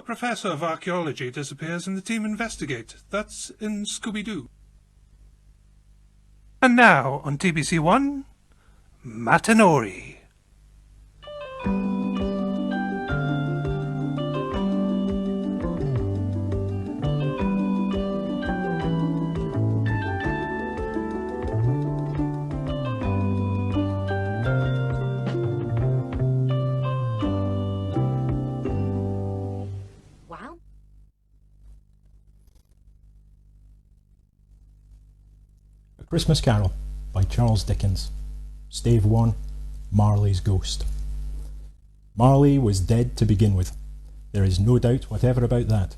A professor of archaeology disappears and the team investigate. That's in Scooby-Doo. And now, on TBC1, Matanori. A Christmas Carol by Charles Dickens. Stave 1, Marley's Ghost. Marley was dead to begin with. There is no doubt whatever about that.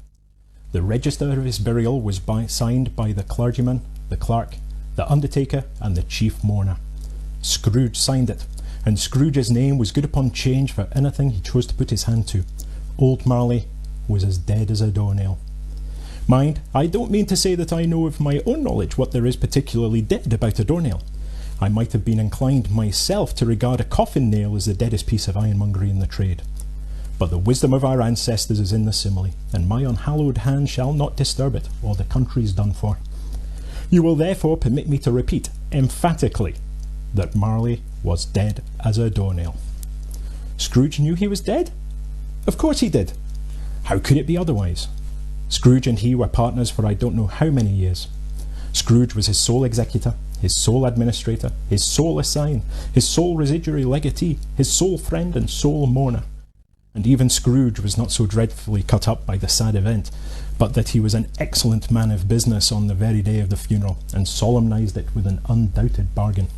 The register of his burial was signed by the clergyman, the clerk, the undertaker, and the chief mourner. Scrooge signed it, and Scrooge's name was good upon change for anything he chose to put his hand to. Old Marley was as dead as a doornail. Mind, I don't mean to say that I know of my own knowledge what there is particularly dead about a doornail. I might have been inclined myself to regard a coffin nail as the deadest piece of ironmongery in the trade. But the wisdom of our ancestors is in the simile, and my unhallowed hand shall not disturb it, or the country's done for. You will therefore permit me to repeat, emphatically, that Marley was dead as a doornail. Scrooge knew he was dead? Of course he did. How could it be otherwise? Scrooge and he were partners for I don't know how many years. Scrooge was his sole executor, his sole administrator, his sole assign, his sole residuary legatee, his sole friend and sole mourner. And even Scrooge was not so dreadfully cut up by the sad event, but that he was an excellent man of business on the very day of the funeral, and solemnised it with an undoubted bargain.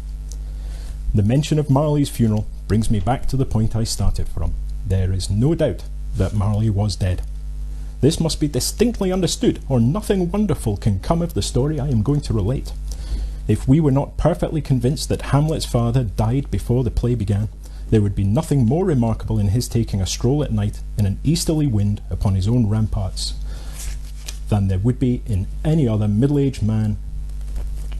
The mention of Marley's funeral brings me back to the point I started from. There is no doubt that Marley was dead. This must be distinctly understood, or nothing wonderful can come of the story I am going to relate. If we were not perfectly convinced that Hamlet's father died before the play began, there would be nothing more remarkable in his taking a stroll at night in an easterly wind upon his own ramparts than there would be in any other middle-aged man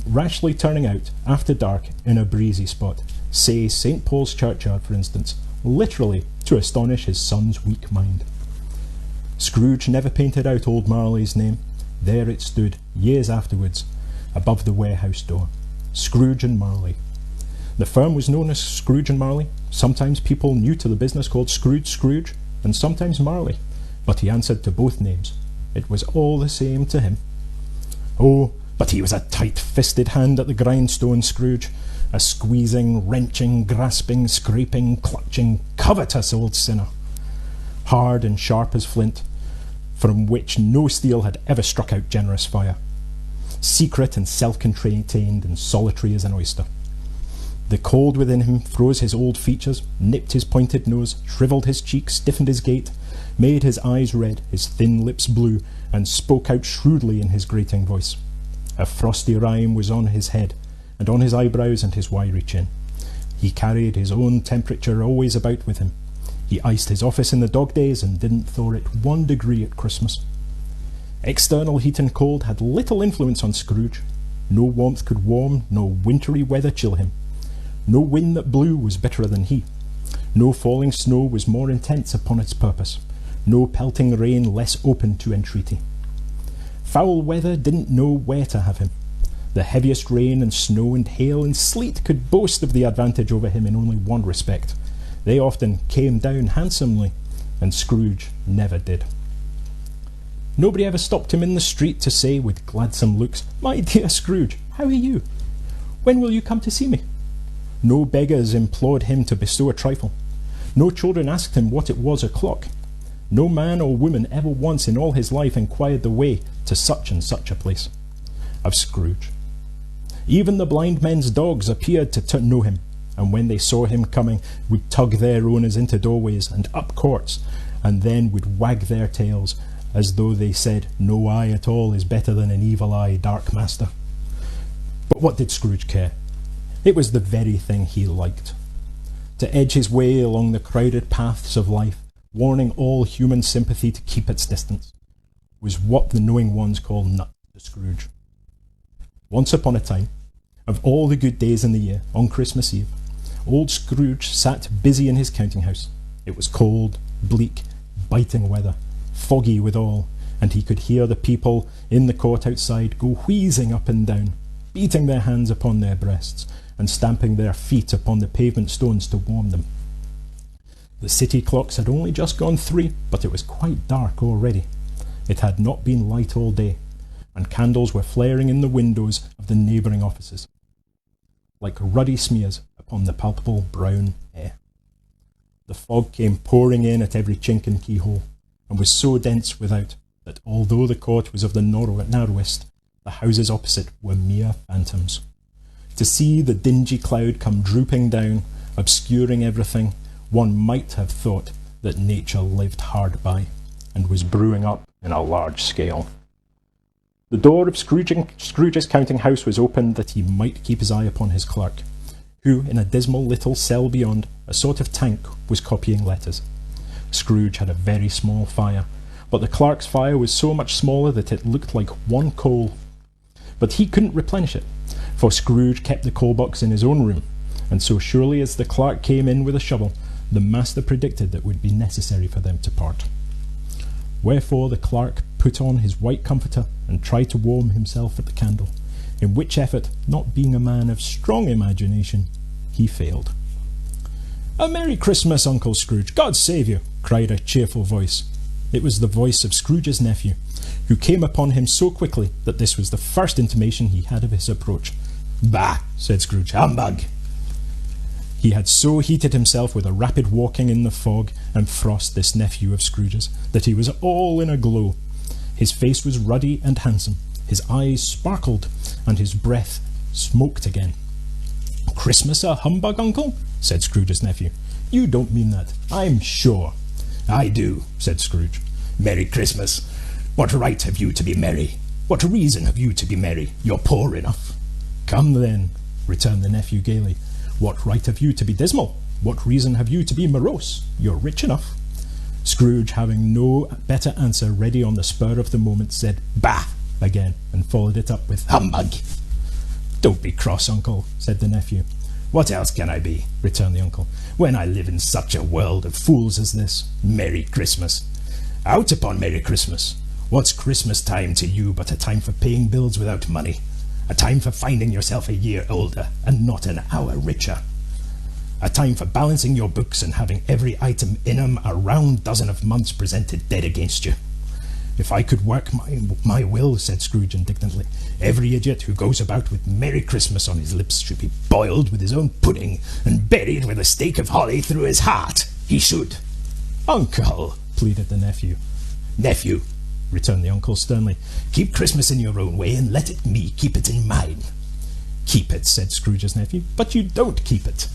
rashly turning out after dark in a breezy spot, say St. Paul's churchyard for instance, literally to astonish his son's weak mind. Scrooge never painted out old Marley's name. There it stood, years afterwards, above the warehouse door. Scrooge and Marley. The firm was known as Scrooge and Marley. Sometimes people new to the business called Scrooge, and sometimes Marley. But he answered to both names. It was all the same to him. Oh, but he was a tight-fisted hand at the grindstone, Scrooge. A squeezing, wrenching, grasping, scraping, clutching, covetous old sinner. Hard and sharp as flint, from which no steel had ever struck out generous fire. Secret and self-contained and solitary as an oyster. The cold within him froze his old features, nipped his pointed nose, shrivelled his cheeks, stiffened his gait, made his eyes red, his thin lips blue, and spoke out shrewdly in his grating voice. A frosty rime was on his head, and on his eyebrows and his wiry chin. He carried his own temperature always about with him. He iced his office in the dog days and didn't thaw it 1 degree at Christmas. External heat and cold had little influence on Scrooge. No warmth could warm, no wintry weather chill him. No wind that blew was bitterer than he. No falling snow was more intense upon its purpose. No pelting rain less open to entreaty. Foul weather didn't know where to have him. The heaviest rain and snow and hail and sleet could boast of the advantage over him in only one respect. They often came down handsomely, and Scrooge never did. Nobody ever stopped him in the street to say with gladsome looks, "My dear Scrooge, how are you? When will you come to see me?" No beggars implored him to bestow a trifle. No children asked him what it was o'clock. No man or woman ever once in all his life inquired the way to such and such a place. Of Scrooge. Even the blind men's dogs appeared to know him, and when they saw him coming would tug their owners into doorways and up courts, and then would wag their tails as though they said no eye at all is better than an evil eye, dark master. But what did Scrooge care? It was the very thing he liked. To edge his way along the crowded paths of life, warning all human sympathy to keep its distance, was what the knowing ones call nuts to Scrooge. Once upon a time, of all the good days in the year, on Christmas Eve, old Scrooge sat busy in his counting house. It was cold, bleak, biting weather, foggy withal, and he could hear the people in the court outside go wheezing up and down, beating their hands upon their breasts, and stamping their feet upon the pavement stones to warm them. The city clocks had only just gone 3, but it was quite dark already. It had not been light all day, and candles were flaring in the windows of the neighbouring offices, like ruddy smears upon the palpable brown air. The fog came pouring in at every chink and keyhole, and was so dense without that although the court was of the narrowest, the houses opposite were mere phantoms. To see the dingy cloud come drooping down, obscuring everything, one might have thought that nature lived hard by, and was brewing up in a large scale. The door of Scrooge's counting house was opened that he might keep his eye upon his clerk, who, in a dismal little cell beyond, a sort of tank, was copying letters. Scrooge had a very small fire, but the clerk's fire was so much smaller that it looked like one coal. But he couldn't replenish it, for Scrooge kept the coal box in his own room, and so surely as the clerk came in with a shovel, the master predicted that it would be necessary for them to part. Wherefore the clerk put on his white comforter and tried to warm himself at the candle, in which effort, not being a man of strong imagination, he failed. "A Merry Christmas, Uncle Scrooge! God save you!" cried a cheerful voice. It was the voice of Scrooge's nephew, who came upon him so quickly that this was the first intimation he had of his approach. "Bah!" said Scrooge. "Humbug!" He had so heated himself with a rapid walking in the fog and frost, this nephew of Scrooge's, that he was all in a glow. His face was ruddy and handsome, his eyes sparkled, and his breath smoked again. "Christmas a humbug, uncle?" said Scrooge's nephew. "You don't mean that, I'm sure." "I do," said Scrooge. "Merry Christmas. What right have you to be merry? What reason have you to be merry? You're poor enough." "Come then," returned the nephew gaily. "What right have you to be dismal? What reason have you to be morose? You're rich enough." Scrooge, having no better answer ready on the spur of the moment, said "Bah!" again, and followed it up with "Humbug!" "Don't be cross, uncle," said the nephew. "What else can I be?" returned the uncle, "when I live in such a world of fools as this? Merry Christmas! Out upon Merry Christmas! What's Christmas time to you but a time for paying bills without money? A time for finding yourself a year older and not an hour richer? A time for balancing your books and having every item in 'em a round dozen of months presented dead against you? If I could work my will," said Scrooge indignantly, "every idiot who goes about with Merry Christmas on his lips should be boiled with his own pudding and buried with a stake of holly through his heart. He should." "Uncle," pleaded the nephew. "Nephew," returned the uncle sternly, "keep Christmas in your own way and let me keep it in mine." "Keep it," said Scrooge's nephew, "but you don't keep it."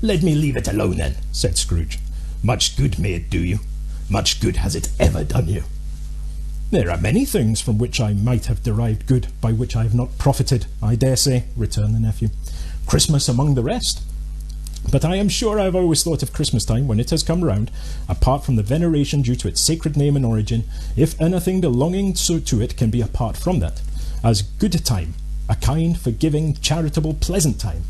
"Let me leave it alone then," said Scrooge. "Much good may it do you. Much good has it ever done you." "There are many things from which I might have derived good, by which I have not profited, I dare say," returned the nephew. "Christmas among the rest. But I am sure I have always thought of Christmas time, when it has come round, apart from the veneration due to its sacred name and origin, if anything belonging to it can be apart from that, as good a time, a kind, forgiving, charitable, pleasant time.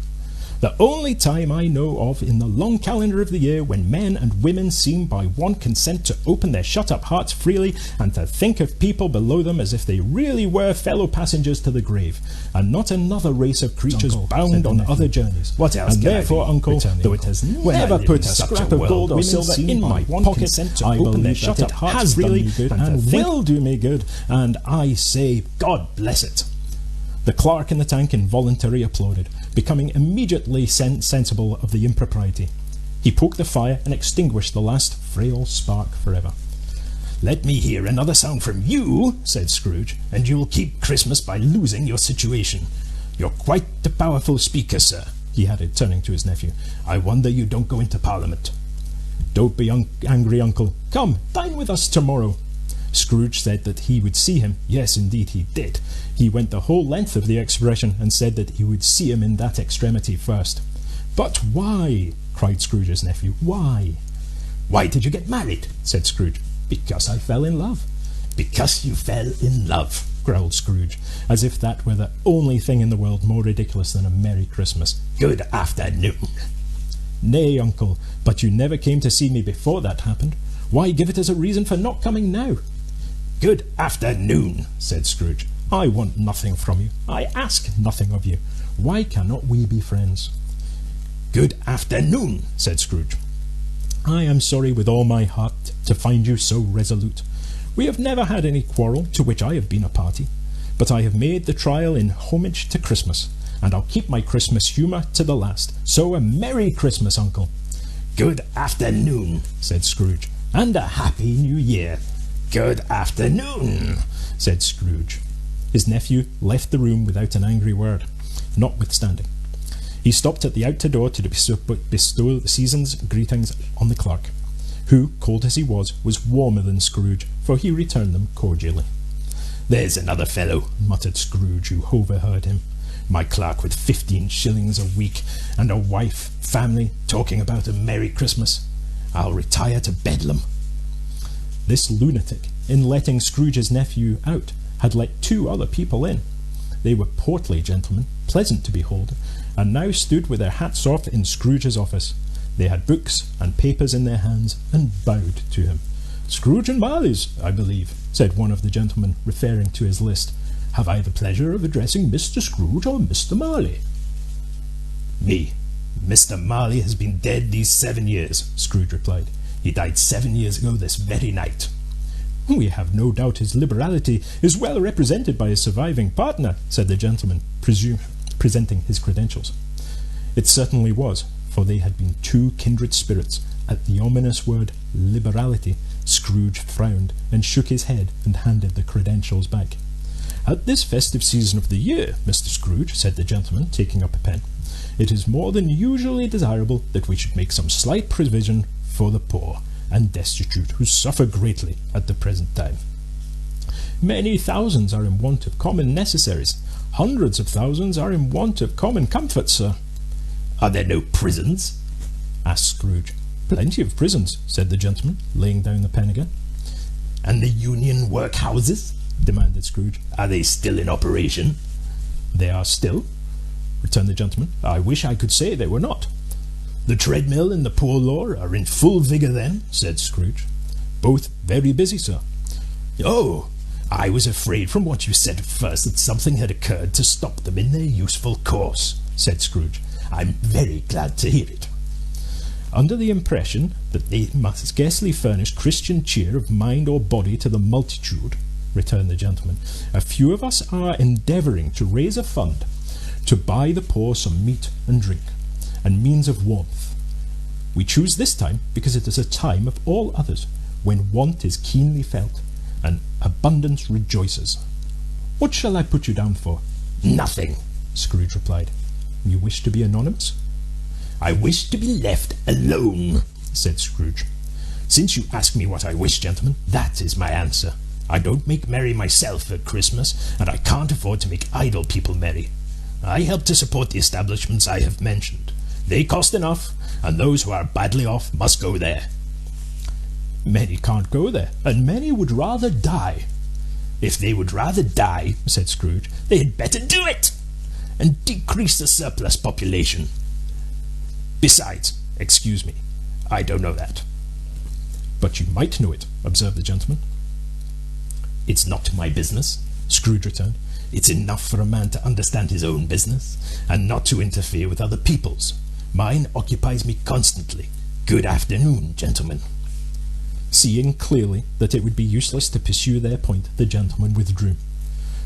The only time I know of in the long calendar of the year when men and women seem by one consent to open their shut-up hearts freely and to think of people below them as if they really were fellow passengers to the grave, and not another race of creatures bound on other journeys. What else and therefore, uncle, though it has never put a scrap of gold or silver in my pocket, I believe that it has freely good and will do me good, and I say, God bless it." The clerk in the tank involuntarily applauded, becoming immediately sensible of the impropriety. He poked the fire and extinguished the last frail spark forever. "Let me hear another sound from you," said Scrooge, "and you will keep Christmas by losing your situation. You're quite a powerful speaker, sir," he added, turning to his nephew. "I wonder you don't go into Parliament." "Don't be angry, uncle. Come, dine with us tomorrow." Scrooge said that he would see him. Yes, indeed, he did. He went the whole length of the expression and said that he would see him in that extremity first. "But why?" cried Scrooge's nephew. "Why?" "Why did you get married?" said Scrooge. "Because I fell in love." "Because you fell in love," growled Scrooge, as if that were the only thing in the world more ridiculous than a Merry Christmas. "Good afternoon." "Nay, uncle, but you never came to see me before that happened. Why give it as a reason for not coming now?" "Good afternoon," said Scrooge. "I want nothing from you. I ask nothing of you. Why cannot we be friends?" "Good afternoon," said Scrooge. "I am sorry with all my heart to find you so resolute. We have never had any quarrel to which I have been a party, but I have made the trial in homage to Christmas, and I'll keep my Christmas humour to the last. So a Merry Christmas, Uncle." "Good afternoon," said Scrooge, "and a Happy New Year." "Good afternoon," said Scrooge. His nephew left the room without an angry word, notwithstanding. He stopped at the outer door to bestow the season's greetings on the clerk, who, cold as he was warmer than Scrooge, for he returned them cordially. "There's another fellow," muttered Scrooge, who overheard him. "My clerk with 15 shillings a week, and a wife, family, talking about a Merry Christmas. I'll retire to Bedlam." This lunatic, in letting Scrooge's nephew out, had let 2 other people in. They were portly gentlemen, pleasant to behold, and now stood with their hats off in Scrooge's office. They had books and papers in their hands, and bowed to him. "Scrooge and Marleys, I believe," said one of the gentlemen, referring to his list. "Have I the pleasure of addressing Mr. Scrooge or Mr. Marley?" "Me. Mr. Marley has been dead these 7 years," Scrooge replied. "He died 7 years ago this very night." "We have no doubt his liberality is well represented by his surviving partner," said the gentleman, presenting his credentials. It certainly was, for they had been 2 kindred spirits. At the ominous word liberality, Scrooge frowned and shook his head and handed the credentials back. "At this festive season of the year, Mr. Scrooge," said the gentleman, taking up a pen, "it is more than usually desirable that we should make some slight provision for the poor and destitute who suffer greatly at the present time. Many thousands are in want of common necessaries. Hundreds of thousands are in want of common comforts, sir." "Are there no prisons?" asked Scrooge. "Plenty of prisons," said the gentleman, laying down the pen again. "And the union workhouses?" demanded Scrooge. "Are they still in operation?" "They are still," returned the gentleman. "I wish I could say they were not." "The treadmill and the poor law are in full vigour then?" said Scrooge. "Both very busy, sir." "Oh, I was afraid from what you said at first that something had occurred to stop them in their useful course," said Scrooge. "I'm very glad to hear it." "Under the impression that they must scarcely furnish Christian cheer of mind or body to the multitude," returned the gentleman, "a few of us are endeavouring to raise a fund to buy the poor some meat and drink, and means of warmth. We choose this time because it is a time of all others when want is keenly felt, and abundance rejoices. What shall I put you down for?" "Nothing," Scrooge replied. "You wish to be anonymous?" "I wish to be left alone," said Scrooge. "Since you ask me what I wish, gentlemen, that is my answer. I don't make merry myself at Christmas, and I can't afford to make idle people merry. I help to support the establishments I have mentioned. They cost enough, and those who are badly off must go there." "Many can't go there, and many would rather die." "If they would rather die," said Scrooge, "they had better do it, and decrease the surplus population. Besides, excuse me, I don't know that." "But you might know it," observed the gentleman. "It's not my business," Scrooge returned. "It's enough for a man to understand his own business, and not to interfere with other people's. Mine occupies me constantly. Good afternoon, gentlemen." Seeing clearly that it would be useless to pursue their point, the gentleman withdrew.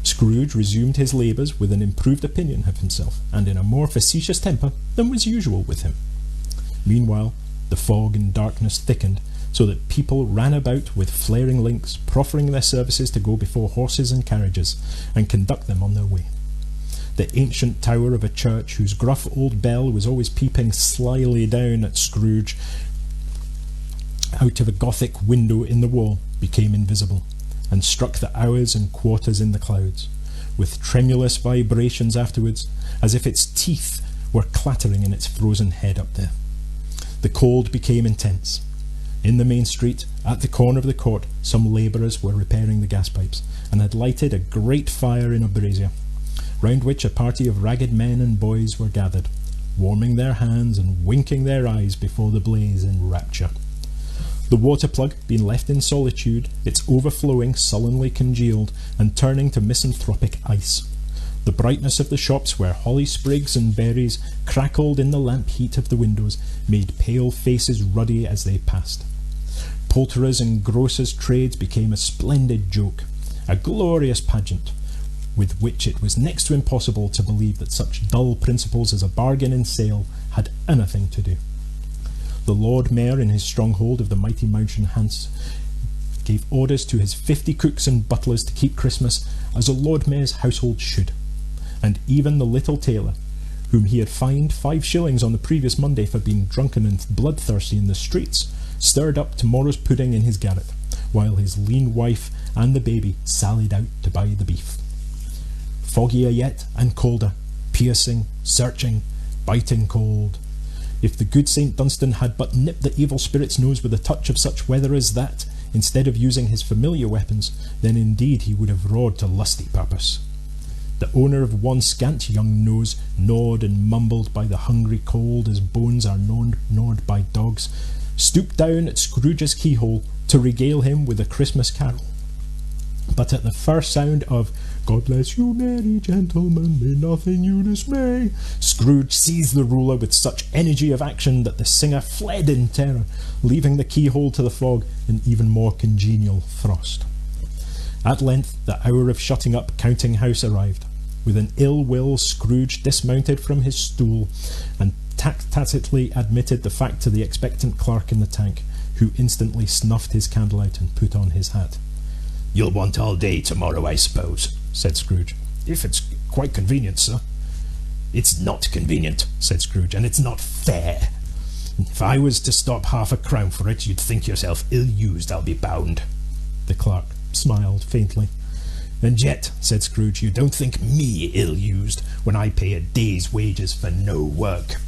Scrooge resumed his labours with an improved opinion of himself, and in a more facetious temper than was usual with him. Meanwhile, the fog and darkness thickened, so that people ran about with flaring links, proffering their services to go before horses and carriages, and conduct them on their way. The ancient tower of a church, whose gruff old bell was always peeping slyly down at Scrooge out of a Gothic window in the wall, became invisible, and struck the hours and quarters in the clouds, with tremulous vibrations afterwards, as if its teeth were clattering in its frozen head up there. The cold became intense. In the main street, at the corner of the court, some labourers were repairing the gas pipes, and had lighted a great fire in a brazier, round which a party of ragged men and boys were gathered, warming their hands and winking their eyes before the blaze in rapture. The water plug, being left in solitude, its overflowing sullenly congealed and turning to misanthropic ice. The brightness of the shops where holly sprigs and berries crackled in the lamp heat of the windows made pale faces ruddy as they passed. Poulterers' and grocers' trades became a splendid joke, a glorious pageant, with which it was next to impossible to believe that such dull principles as a bargain and sale had anything to do. The Lord Mayor, in his stronghold of the mighty mountain Hants, gave orders to his 50 cooks and butlers to keep Christmas as a Lord Mayor's household should, and even the little tailor, whom he had fined 5 shillings on the previous Monday for being drunken and bloodthirsty in the streets, stirred up tomorrow's pudding in his garret, while his lean wife and the baby sallied out to buy the beef. Foggier yet and colder, piercing, searching, biting cold. If the good St. Dunstan had but nipped the evil spirit's nose with a touch of such weather as that, instead of using his familiar weapons, then indeed he would have roared to lusty purpose. The owner of one scant young nose, gnawed and mumbled by the hungry cold as bones are gnawed by dogs, stooped down at Scrooge's keyhole to regale him with a Christmas carol. But at the first sound of "God bless you, merry gentlemen, may nothing you dismay," Scrooge seized the ruler with such energy of action that the singer fled in terror, leaving the keyhole to the fog in even more congenial frost. At length the hour of shutting up counting house arrived. With an ill will, Scrooge dismounted from his stool and tacitly admitted the fact to the expectant clerk in the tank, who instantly snuffed his candle out and put on his hat. "You'll want all day tomorrow, I suppose," said Scrooge. "If it's quite convenient, sir." "It's not convenient," said Scrooge, "and it's not fair. If I was to stop half a crown for it, you'd think yourself ill-used, I'll be bound." The clerk smiled faintly. "And yet," said Scrooge, "you don't think me ill-used when I pay a day's wages for no work."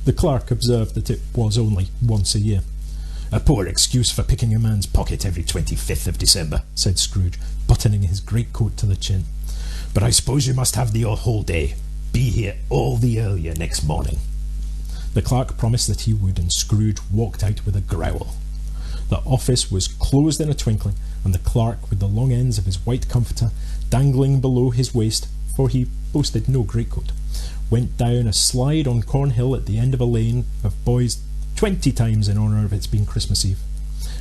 The clerk observed that it was only once a year. "A poor excuse for picking a man's pocket every 25th of December," said Scrooge, buttoning his greatcoat to the chin. "But I suppose you must have the whole day. Be here all the earlier next morning." The clerk promised that he would, and Scrooge walked out with a growl. The office was closed in a twinkling, and the clerk, with the long ends of his white comforter dangling below his waist, for he boasted no greatcoat, went down a slide on Cornhill at the end of a lane of boys 20 times in honour of its being Christmas Eve,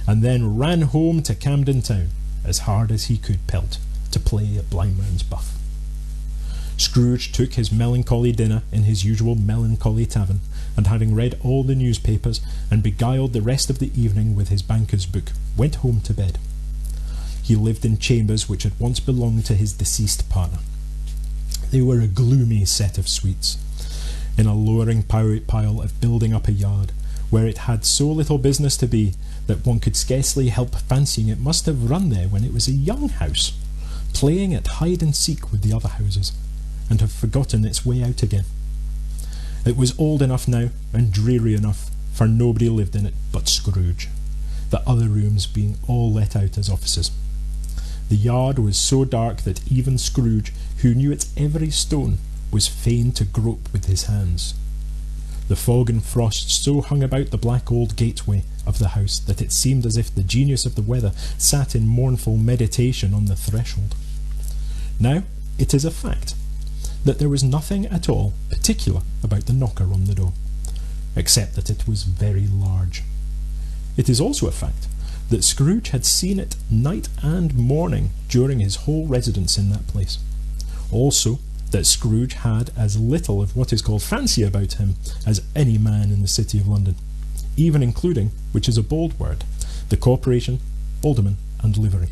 and then ran home to Camden Town, as hard as he could pelt, to play at blind man's buff. Scrooge took his melancholy dinner in his usual melancholy tavern, and having read all the newspapers and beguiled the rest of the evening with his banker's book, went home to bed. He lived in chambers which had once belonged to his deceased partner. They were a gloomy set of suites, in a lowering pile of building up a yard, where it had so little business to be that one could scarcely help fancying it must have run there when it was a young house, playing at hide-and-seek with the other houses, and have forgotten its way out again. It was old enough now, and dreary enough, for nobody lived in it but Scrooge, the other rooms being all let out as offices. The yard was so dark that even Scrooge, who knew its every stone, was fain to grope with his hands. The fog and frost so hung about the black old gateway of the house that it seemed as if the genius of the weather sat in mournful meditation on the threshold. Now, it is a fact that there was nothing at all particular about the knocker on the door, except that it was very large. It is also a fact that Scrooge had seen it night and morning during his whole residence in that place. Also, that Scrooge had as little of what is called fancy about him as any man in the city of London, even including, which is a bold word, the corporation, alderman, and livery.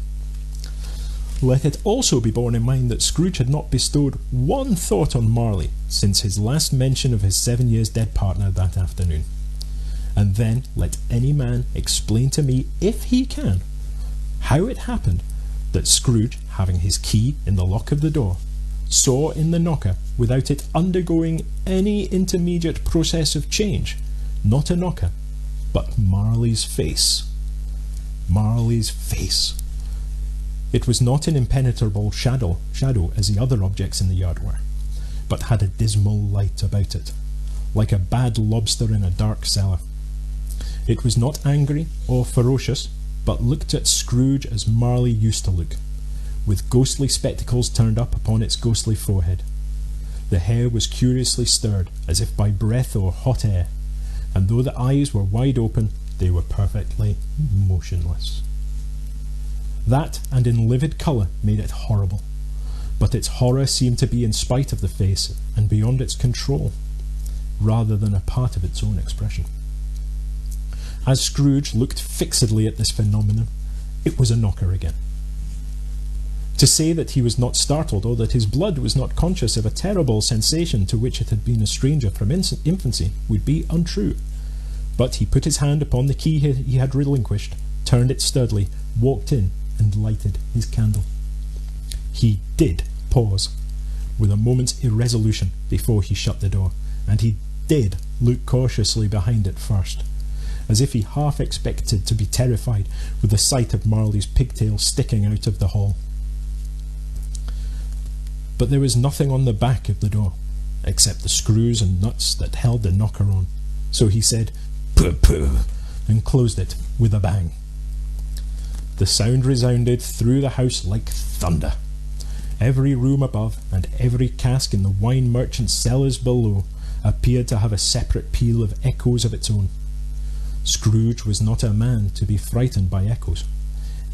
Let it also be borne in mind that Scrooge had not bestowed one thought on Marley since his last mention of his 7 years dead partner that afternoon. And then let any man explain to me, if he can, how it happened that Scrooge, having his key in the lock of the door, saw in the knocker, without it undergoing any intermediate process of change, not a knocker, but Marley's face. Marley's face. It was not an impenetrable shadow as the other objects in the yard were, but had a dismal light about it, like a bad lobster in a dark cellar. It was not angry or ferocious, but looked at Scrooge as Marley used to look, with ghostly spectacles turned up upon its ghostly forehead. The hair was curiously stirred, as if by breath or hot air, and though the eyes were wide open, they were perfectly motionless. That, and in livid colour, made it horrible, but its horror seemed to be in spite of the face and beyond its control, rather than a part of its own expression. As Scrooge looked fixedly at this phenomenon, it was a knocker again. To say that he was not startled, or that his blood was not conscious of a terrible sensation to which it had been a stranger from infancy, would be untrue. But he put his hand upon the key he had relinquished, turned it sturdily, walked in, and lighted his candle. He did pause, with a moment's irresolution, before he shut the door, and he did look cautiously behind it first, as if he half expected to be terrified with the sight of Marley's pigtail sticking out of the hall. But there was nothing on the back of the door, except the screws and nuts that held the knocker on, so he said, "Pooh, pooh," and closed it with a bang. The sound resounded through the house like thunder. Every room above, and every cask in the wine merchant's cellars below, appeared to have a separate peal of echoes of its own. Scrooge was not a man to be frightened by echoes.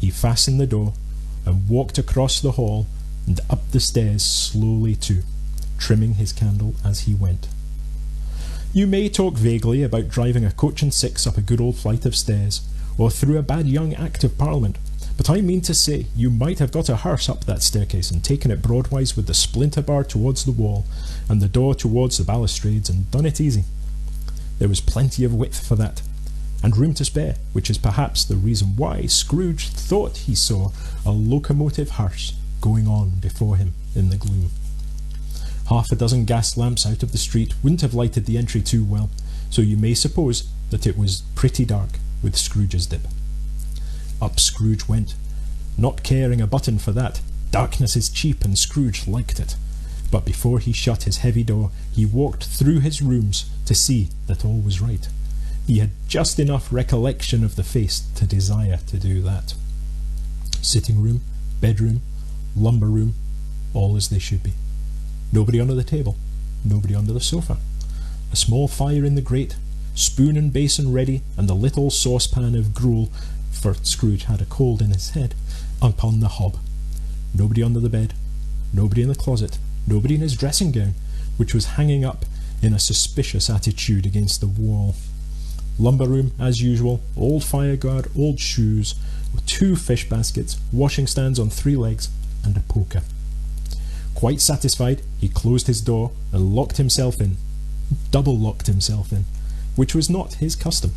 He fastened the door, and walked across the hall, and up the stairs slowly too, trimming his candle as he went. You may talk vaguely about driving a coach and six up a good old flight of stairs, or through a bad young Act of Parliament, but I mean to say you might have got a hearse up that staircase and taken it broadwise with the splinter bar towards the wall, and the door towards the balustrades, and done it easy. There was plenty of width for that, and room to spare, which is perhaps the reason why Scrooge thought he saw a locomotive hearse going on before him in the gloom. Half a dozen gas lamps out of the street wouldn't have lighted the entry too well, so you may suppose that it was pretty dark with Scrooge's dip. Up Scrooge went, not caring a button for that. Darkness is cheap, and Scrooge liked it. But before he shut his heavy door, he walked through his rooms to see that all was right. He had just enough recollection of the face to desire to do that. Sitting room, bedroom, lumber room, all as they should be. Nobody under the table, nobody under the sofa. A small fire in the grate, spoon and basin ready, and a little saucepan of gruel, for Scrooge had a cold in his head, upon the hob. Nobody under the bed, nobody in the closet, nobody in his dressing gown, which was hanging up in a suspicious attitude against the wall. Lumber room, as usual, old fireguard, old shoes, with 2 fish baskets, washing stands on 3 legs, and a poker. Quite satisfied, he closed his door and locked himself in, double-locked himself in, which was not his custom.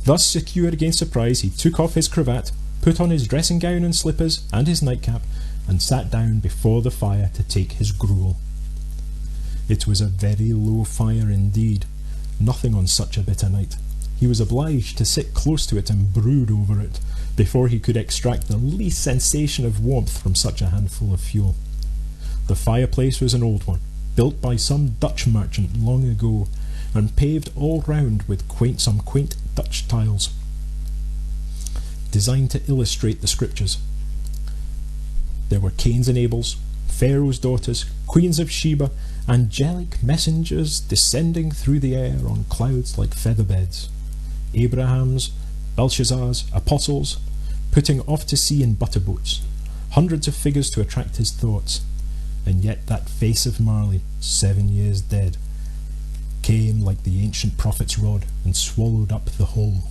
Thus secure against surprise, he took off his cravat, put on his dressing gown and slippers and his nightcap, and sat down before the fire to take his gruel. It was a very low fire indeed, nothing on such a bitter night. He was obliged to sit close to it and brood over it, before he could extract the least sensation of warmth from such a handful of fuel. The fireplace was an old one, built by some Dutch merchant long ago, and paved all round with some quaint Dutch tiles, designed to illustrate the scriptures. There were Cains and Abels, Pharaoh's daughters, queens of Sheba, angelic messengers descending through the air on clouds like featherbeds, Abrahams, Belshazzars, apostles, putting off to sea in butterboats, hundreds of figures to attract his thoughts, and yet that face of Marley, 7 years dead, came like the ancient prophet's rod and swallowed up the whole.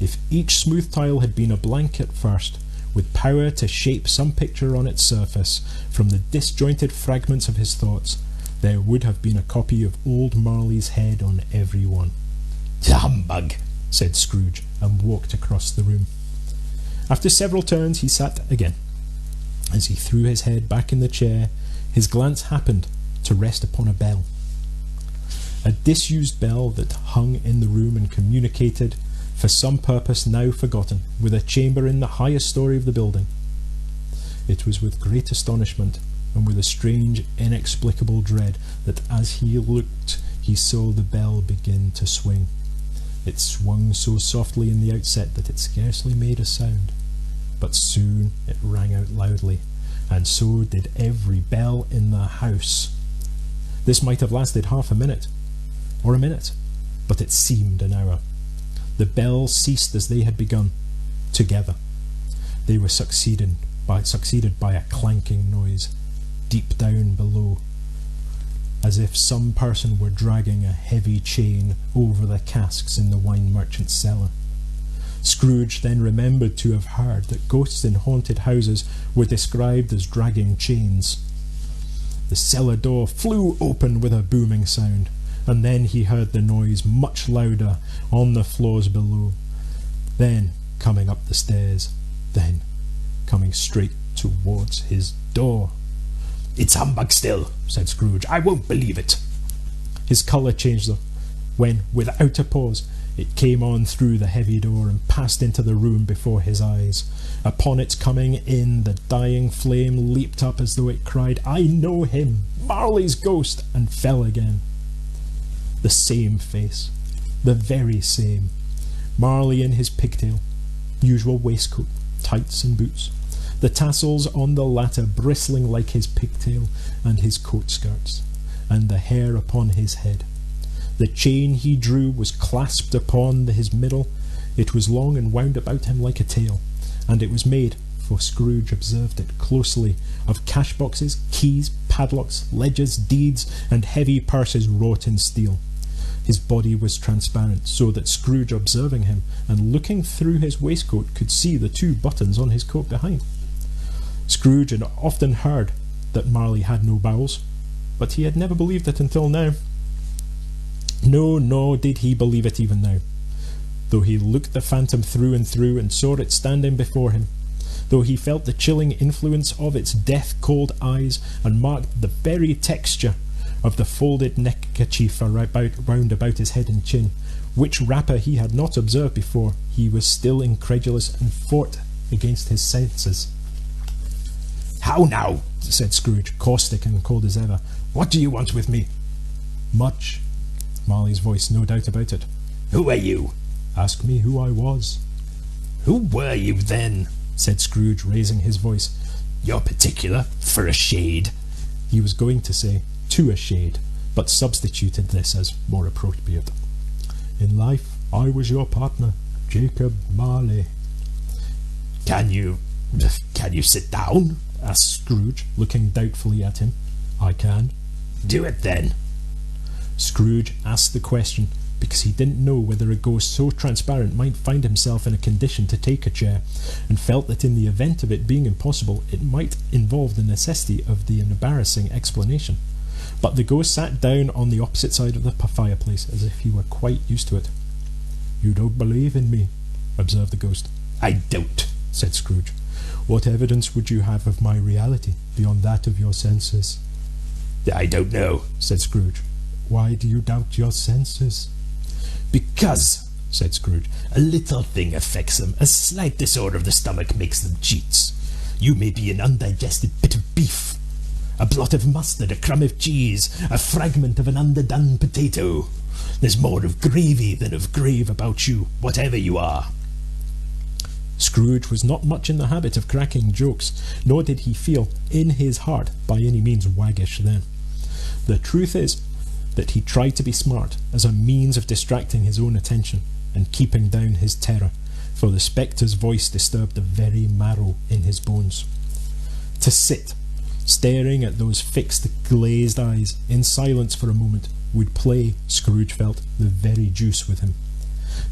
If each smooth tile had been a blank at first, with power to shape some picture on its surface from the disjointed fragments of his thoughts, there would have been a copy of old Marley's head on every one. "Humbug!" said Scrooge, and walked across the room. After several turns he sat again. As he threw his head back in the chair, his glance happened to rest upon a bell. A disused bell that hung in the room and communicated, for some purpose now forgotten, with a chamber in the highest story of the building. It was with great astonishment, and with a strange, inexplicable dread, that as he looked he saw the bell begin to swing. It swung so softly in the outset that it scarcely made a sound, but soon it rang out loudly, and so did every bell in the house. This might have lasted half a minute, or a minute, but it seemed an hour. The bells ceased as they had begun, together. They were succeeded by a clanking noise, deep down below, as if some person were dragging a heavy chain over the casks in the wine merchant's cellar. Scrooge then remembered to have heard that ghosts in haunted houses were described as dragging chains. The cellar door flew open with a booming sound, and then he heard the noise much louder on the floors below, then coming up the stairs, then coming straight towards his door. "It's humbug still," said Scrooge. "I won't believe it." His colour changed though, when, without a pause, it came on through the heavy door and passed into the room before his eyes. Upon its coming in, the dying flame leaped up as though it cried, "I know him, Marley's ghost," and fell again. The same face, the very same. Marley in his pigtail, usual waistcoat, tights and boots, the tassels on the latter bristling like his pigtail and his coat skirts, and the hair upon his head. The chain he drew was clasped upon his middle. It was long and wound about him like a tail, and it was made, for Scrooge observed it closely, of cash boxes, keys, padlocks, ledgers, deeds, and heavy purses wrought in steel. His body was transparent, so that Scrooge, observing him and looking through his waistcoat, could see the 2 buttons on his coat behind. Scrooge had often heard that Marley had no bowels, but he had never believed it until now. No, nor did he believe it even now, though he looked the phantom through and through and saw it standing before him, though he felt the chilling influence of its death-cold eyes and marked the very texture of the folded neckerchief round about his head and chin, which wrapper he had not observed before. He was still incredulous and fought against his senses. "How now?" said Scrooge, caustic and cold as ever. "What do you want with me?" "Much." Marley's voice, no doubt about it. "Who are you?" "Ask me who I was." "Who were you then?" said Scrooge, raising his voice. "You're particular, for a shade." He was going to say, "to a shade," but substituted this as more appropriate. "In life, I was your partner, Jacob Marley." Can you sit down?" asked Scrooge, looking doubtfully at him. "I can." "Do it then." Scrooge asked the question because he didn't know whether a ghost so transparent might find himself in a condition to take a chair, and felt that in the event of it being impossible, it might involve the necessity of the embarrassing explanation. But the ghost sat down on the opposite side of the fireplace, as if he were quite used to it. "You don't believe in me," observed the ghost. "I don't," said Scrooge. "What evidence would you have of my reality, beyond that of your senses?" "I don't know," said Scrooge. "Why do you doubt your senses?" "Because," said Scrooge, "a little thing affects them. A slight disorder of the stomach makes them cheats. You may be an undigested bit of beef, a blot of mustard, a crumb of cheese, a fragment of an underdone potato. There's more of gravy than of grave about you, whatever you are." Scrooge was not much in the habit of cracking jokes, nor did he feel, in his heart, by any means waggish then. The truth is that he tried to be smart as a means of distracting his own attention and keeping down his terror, for the spectre's voice disturbed the very marrow in his bones. To sit, staring at those fixed, glazed eyes, in silence for a moment, would play, Scrooge felt, the very deuce with him.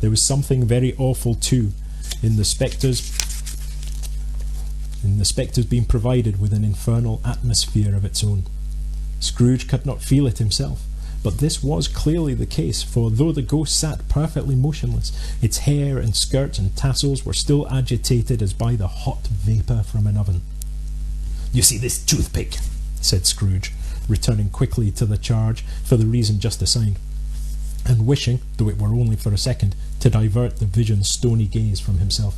There was something very awful, too, in the spectre's being provided with an infernal atmosphere of its own. Scrooge could not feel it himself, but this was clearly the case, for though the ghost sat perfectly motionless, its hair and skirts and tassels were still agitated as by the hot vapour from an oven. "You see this toothpick?" said Scrooge, returning quickly to the charge for the reason just assigned, and wishing, though it were only for a second, to divert the vision's stony gaze from himself.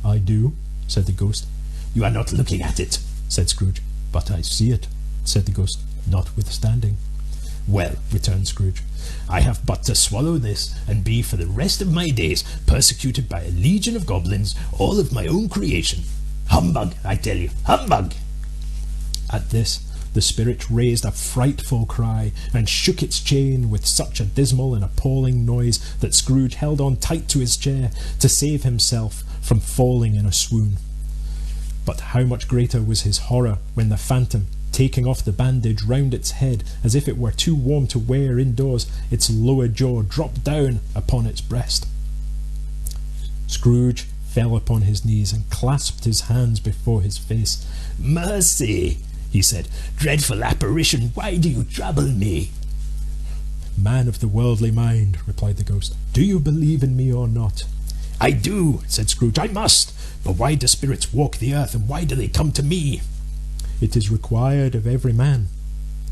"I do," said the ghost. "You are not looking at it," said Scrooge. "But I see it," said the ghost, notwithstanding. "Well," returned Scrooge, "I have but to swallow this, and be for the rest of my days persecuted by a legion of goblins, all of my own creation. Humbug, I tell you, humbug!" At this, the spirit raised a frightful cry, and shook its chain with such a dismal and appalling noise that Scrooge held on tight to his chair to save himself from falling in a swoon. But how much greater was his horror when the phantom, taking off the bandage round its head as if it were too warm to wear indoors, its lower jaw dropped down upon its breast. Scrooge fell upon his knees and clasped his hands before his face. "Mercy!" he said. "Dreadful apparition, why do you trouble me?" "Man of the worldly mind," replied the ghost, "do you believe in me or not?" "I do," said Scrooge. "I must. But why do spirits walk the earth, and why do they come to me?" "It is required of every man,"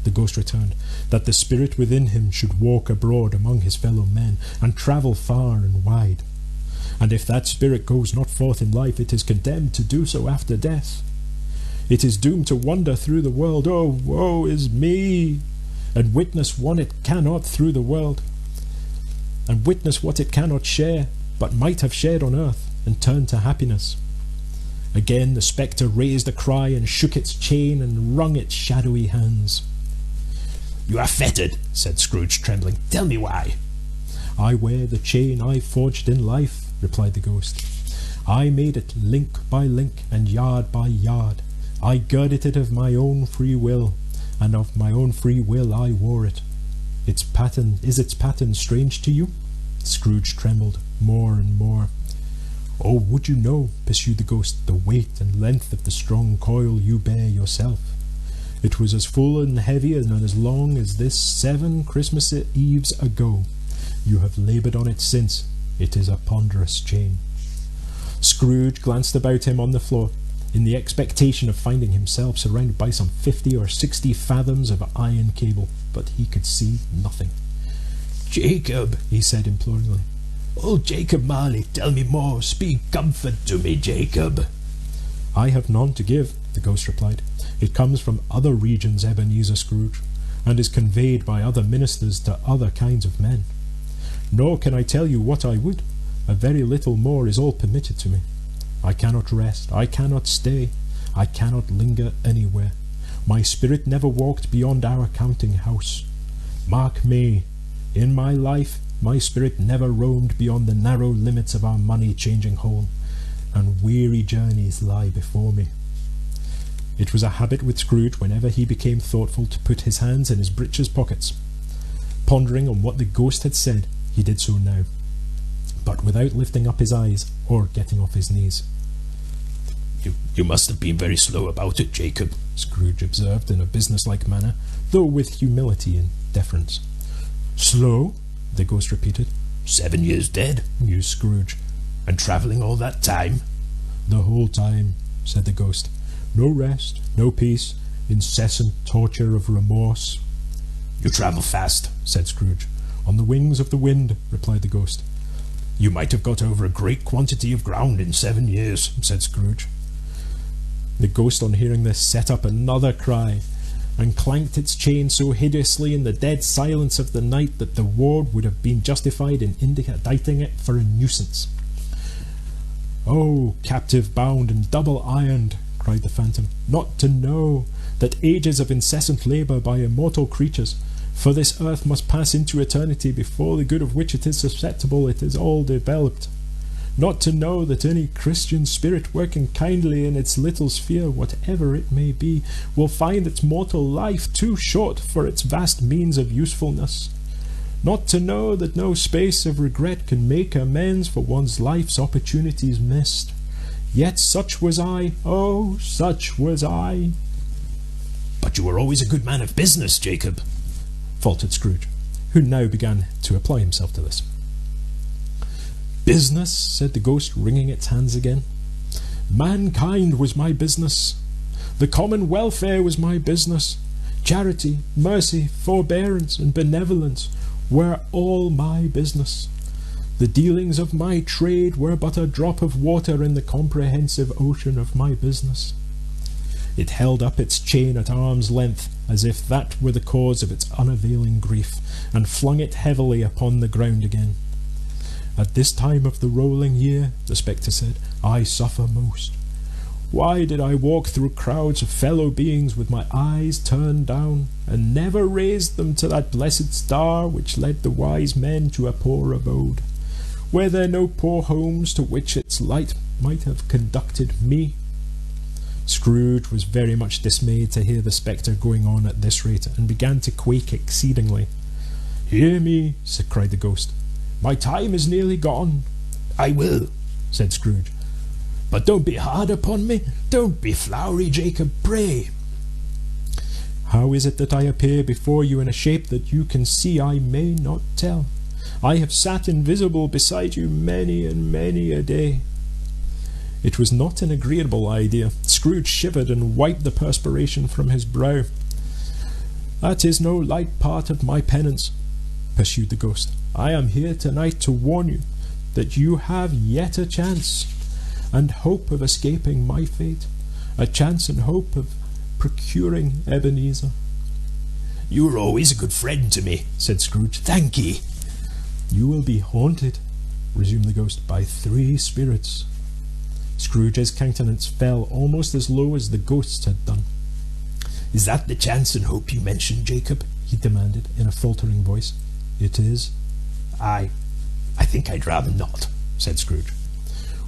the ghost returned, "that the spirit within him should walk abroad among his fellow men, and travel far and wide. And if that spirit goes not forth in life, it is condemned to do so after death. It is doomed to wander through the world, oh, woe is me, and witness what it cannot through the world, and witness what it cannot share, but might have shared on earth, and turn to happiness." Again the spectre raised a cry and shook its chain and wrung its shadowy hands. "You are fettered," said Scrooge, trembling. "Tell me why." "I wear the chain I forged in life," replied the ghost. "I made it link by link and yard by yard. I girded it of my own free will, and of my own free will I wore it. Its pattern strange to you?" Scrooge trembled more and more. "Oh, would you know," pursued the ghost, "the weight and length of the strong coil you bear yourself? It was as full and heavy and as long as this 7 Christmas Eves ago. You have laboured on it since. It is a ponderous chain." Scrooge glanced about him on the floor, in the expectation of finding himself surrounded by some 50 or 60 fathoms of iron cable, but he could see nothing. "Jacob," he said imploringly. "Old Jacob Marley, tell me more. Speak comfort to me, Jacob." "I have none to give," the ghost replied. "It comes from other regions, Ebenezer Scrooge, and is conveyed by other ministers to other kinds of men. Nor can I tell you what I would. A very little more is all permitted to me. I cannot rest, I cannot stay, I cannot linger anywhere. My spirit never walked beyond our counting house. Mark me, in my life my spirit never roamed beyond the narrow limits of our money-changing hole, and weary journeys lie before me." It was a habit with Scrooge, whenever he became thoughtful, to put his hands in his breeches pockets. Pondering on what the ghost had said, he did so now, but without lifting up his eyes or getting off his knees. You must have been very slow about it, Jacob," Scrooge observed in a business-like manner, though with humility and deference. "Slow?" the ghost repeated. 7 years dead," mused Scrooge. "And travelling all that time?" "The whole time," said the ghost. "No rest, no peace, incessant torture of remorse." "You travel fast," said Scrooge. "On the wings of the wind," replied the ghost. "You might have got over a great quantity of ground in 7 years," said Scrooge. The ghost, on hearing this, set up another cry, and clanked its chain so hideously in the dead silence of the night that the ward would have been justified in indicting it for a nuisance. "Oh, captive bound and double ironed," cried the phantom, "not to know that ages of incessant labour by immortal creatures, for this earth must pass into eternity before the good of which it is susceptible it is all developed. Not to know that any Christian spirit working kindly in its little sphere, whatever it may be, will find its mortal life too short for its vast means of usefulness. Not to know that no space of regret can make amends for one's life's opportunities missed. Yet such was I, oh, such was I." "But you were always a good man of business, Jacob," faltered Scrooge, who now began to apply himself to this. "Business," said the ghost, wringing its hands again. "Mankind was my business. The common welfare was my business. Charity, mercy, forbearance, and benevolence were all my business. The dealings of my trade were but a drop of water in the comprehensive ocean of my business. It held up its chain at arm's length, as if that were the cause of its unavailing grief, and flung it heavily upon the ground again. "At this time of the rolling year," the spectre said, "I suffer most. Why did I walk through crowds of fellow beings with my eyes turned down, and never raised them to that blessed star which led the wise men to a poor abode? Were there no poor homes to which its light might have conducted me?" Scrooge was very much dismayed to hear the spectre going on at this rate, and began to quake exceedingly. "Hear me," cried the ghost. "My time is nearly gone." "I will," said Scrooge. "But don't be hard upon me. Don't be flowery, Jacob, pray." "How is it that I appear before you in a shape that you can see I may not tell? I have sat invisible beside you many and many a day." It was not an agreeable idea. Scrooge shivered and wiped the perspiration from his brow. "That is no light part of my penance," pursued the ghost. "I am here tonight to warn you that you have yet a chance and hope of escaping my fate, a chance and hope of procuring Ebenezer." "You were always a good friend to me," said Scrooge. "Thank ye." "You will be haunted," resumed the ghost, "by 3 spirits." Scrooge's countenance fell almost as low as the ghost's had done. "Is that the chance and hope you mentioned, Jacob?" he demanded, in a faltering voice. "It is." I think I'd rather not," said Scrooge.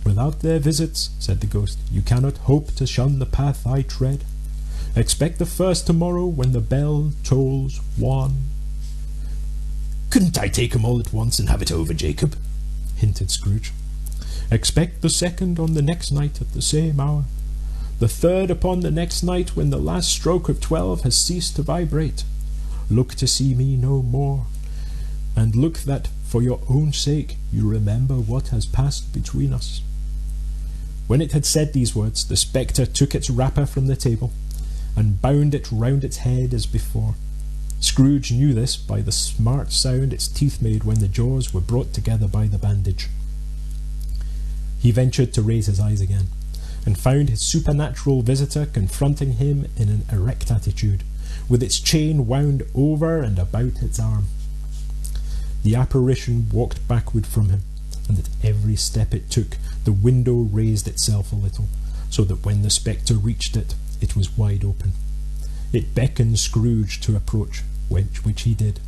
"Without their visits," said the ghost, "you cannot hope to shun the path I tread. Expect the first tomorrow when the bell tolls 1. "Couldn't I take 'em all at once and have it over, Jacob?" hinted Scrooge. "Expect the second on the next night at the same hour. The third upon the next night when the last stroke of 12 has ceased to vibrate. Look to see me no more, and look that for your own sake you remember what has passed between us." When it had said these words, the spectre took its wrapper from the table and bound it round its head as before. Scrooge knew this by the smart sound its teeth made when the jaws were brought together by the bandage. He ventured to raise his eyes again, and found his supernatural visitor confronting him in an erect attitude, with its chain wound over and about its arm. The apparition walked backward from him, and at every step it took, the window raised itself a little, so that when the spectre reached it, it was wide open. It beckoned Scrooge to approach, which he did.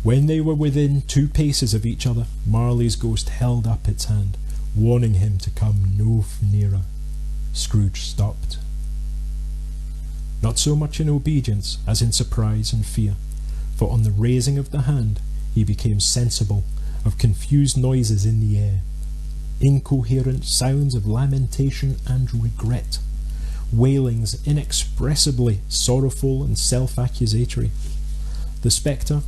When they were within 2 paces of each other, Marley's ghost held up its hand, warning him to come no nearer. Scrooge stopped. Not so much in obedience as in surprise and fear, for on the raising of the hand he became sensible of confused noises in the air, incoherent sounds of lamentation and regret, wailings inexpressibly sorrowful and self-accusatory. The spectre,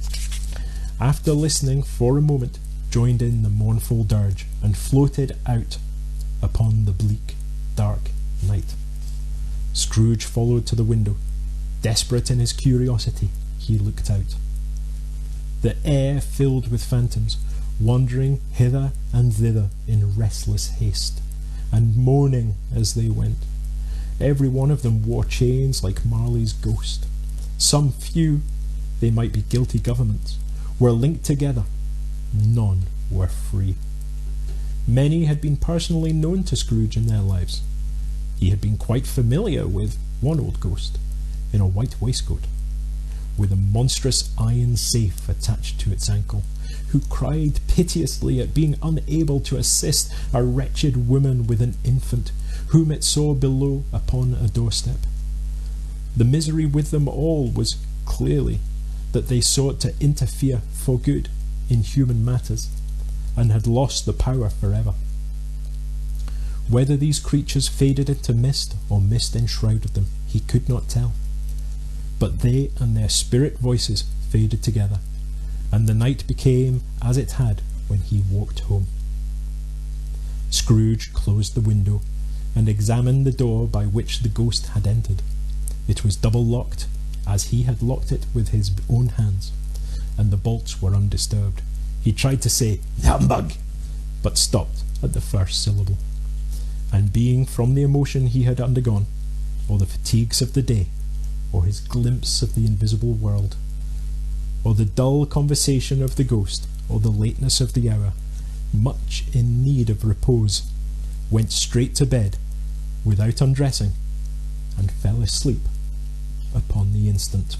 after listening for a moment, joined in the mournful dirge and floated out upon the bleak, dark night. Scrooge followed to the window. Desperate in his curiosity, he looked out. The air filled with phantoms, wandering hither and thither in restless haste, and moaning as they went. Every one of them wore chains like Marley's ghost. Some few, they might be guilty governments, were linked together. None were free. Many had been personally known to Scrooge in their lives. He had been quite familiar with one old ghost in a white waistcoat, with a monstrous iron safe attached to its ankle, who cried piteously at being unable to assist a wretched woman with an infant, whom it saw below upon a doorstep. The misery with them all was clearly that they sought to interfere for good in human matters, and had lost the power forever. Whether these creatures faded into mist or mist enshrouded them, he could not tell. But they and their spirit voices faded together, and the night became as it had when he walked home. Scrooge closed the window and examined the door by which the ghost had entered. It was double locked, as he had locked it with his own hands, and the bolts were undisturbed. He tried to say "Humbug," but stopped at the first syllable, and being, from the emotion he had undergone, or the fatigues of the day, or his glimpse of the invisible world, or the dull conversation of the ghost, or the lateness of the hour, much in need of repose, went straight to bed without undressing, and fell asleep upon the instant.